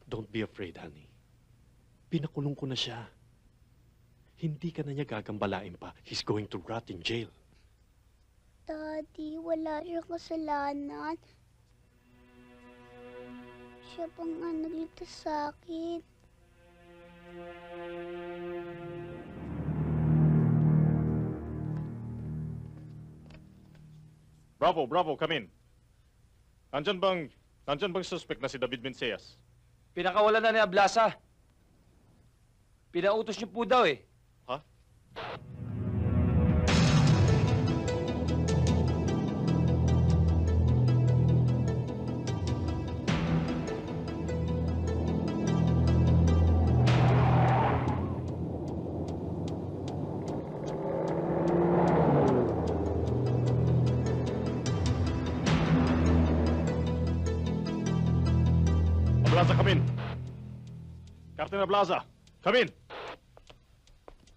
Don't be afraid, honey. Pinakulong ko na siya. Hindi ka na niya gagambalain pa. He's going to rot in jail. Daddy, wala siyang kasalanan. Siya pang nagligtas sa akin. Bravo, Bravo, come in. Nandyan bang suspect na si David Mencias? Pinakawalan na ni Ablasa. Pinautos niyo po daw eh. Ha? Ablaza, come in. Captain Ablaza, come in.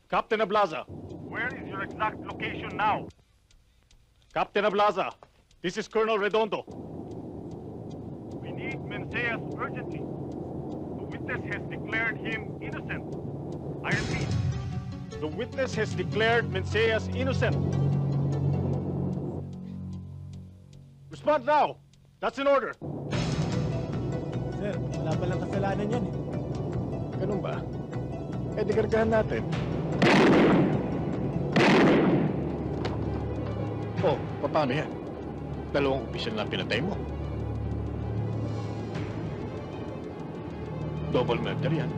Captain Ablaza. Where is your exact location now? Captain Ablaza, this is Colonel Redondo. We need Mencias urgently. The witness has declared him innocent. I repeat, the witness has declared Mencias innocent. Respond now. That's an order. Sir, wala palang kasalanan yan eh. Ganun ba? Eh, di kargahan natin. Oh, paano yan? Dalawang opisyal na pinatay mo. Double murder yan.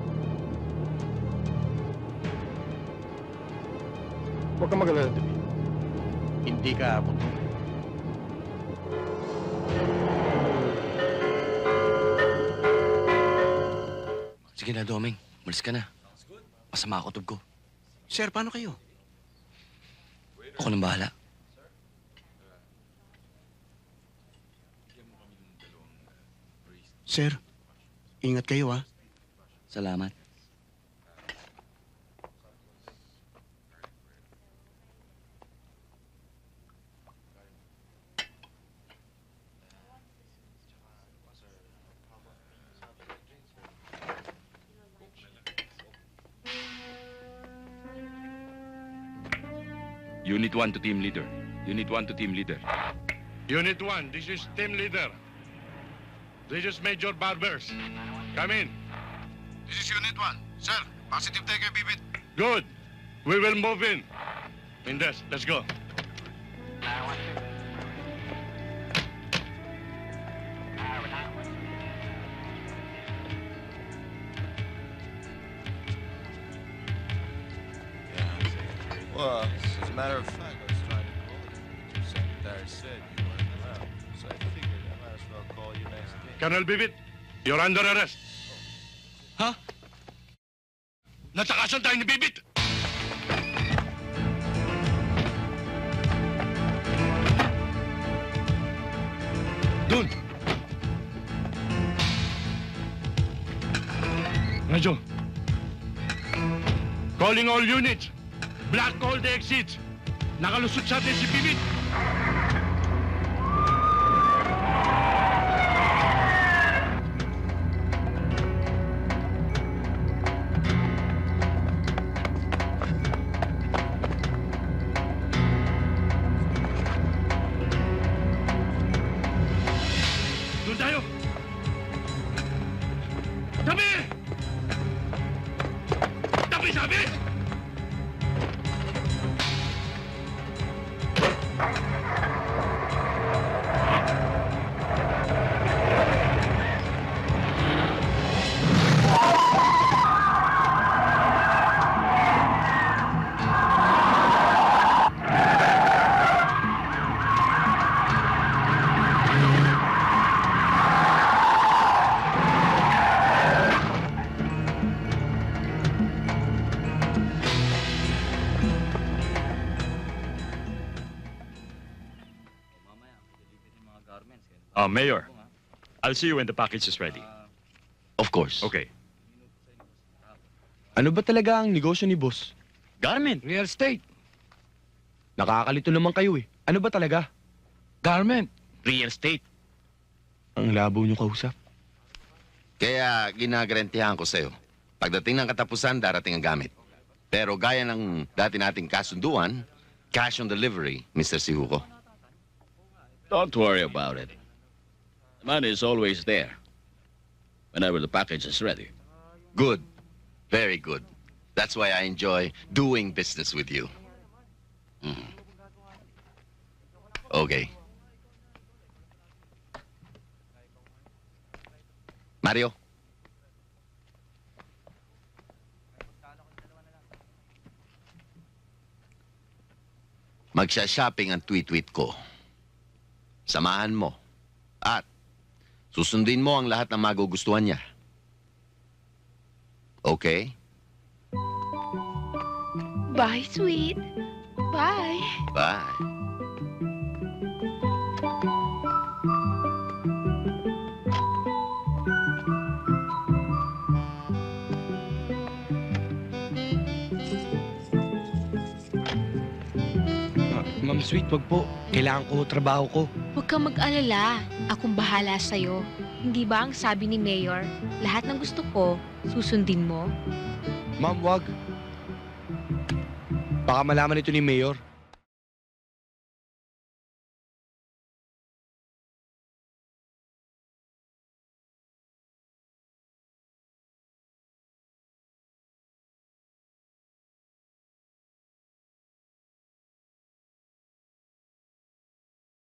Huwag kang mag-alala, David. Hindi ka puto. Sige na, Doming. Malis ka na. Masama ako tug ko. Sir, paano kayo? Ako nang bahala. Sir, ingat kayo ha. Salamat. Unit 1 to team leader. Unit 1 to team leader. Unit 1, this is team leader. This is Major Barbers. Come in. This is Unit 1. Sir, positive tayo kay Bibit. Good. We will move in. Indes, let's go. Well, as a matter of fact, I was trying to call you. Your secretary said you weren't around, so I figured I might as well call you next day. Colonel Bibit, you're under arrest. Ha? Natakasan tayo ni Bibit! Dun! Radyo. Calling all units. Block all the exits. Nakalusot sa atin si Bibit. Doon tayo. Tabi! Tabi, sabi! Mayor, I'll see you when the package is ready. Of course. Okay. Ano ba talaga ang negosyo ni boss? Garment. Real estate. Nakakalito naman kayo eh. Ano ba talaga? Garment. Real estate. Ang labo nyo kausap. Kaya ginagarantihan ko sa'yo. Pagdating ng katapusan, darating ang gamit. Pero gaya ng dati nating kasunduan, cash on delivery, Mr. Sihuko. Don't worry about it. The money is always there. Whenever the package is ready. Good. Very good. That's why I enjoy doing business with you. Mhm. Okay. Mario? Magsha-shopping ang tweet-tweet ko. Samahan mo. At susundin mo ang lahat ng magugustuhan niya. Okay? Bye, sweet. Bye. Bye. Ma'am Sweet, wag po. Kailangan ko trabaho ko. Huwag kang mag-alala. Akong bahala sa'yo. Hindi ba ang sabi ni Mayor, lahat ng gusto ko, susundin mo? Ma'am, wag. Baka malaman ito ni Mayor.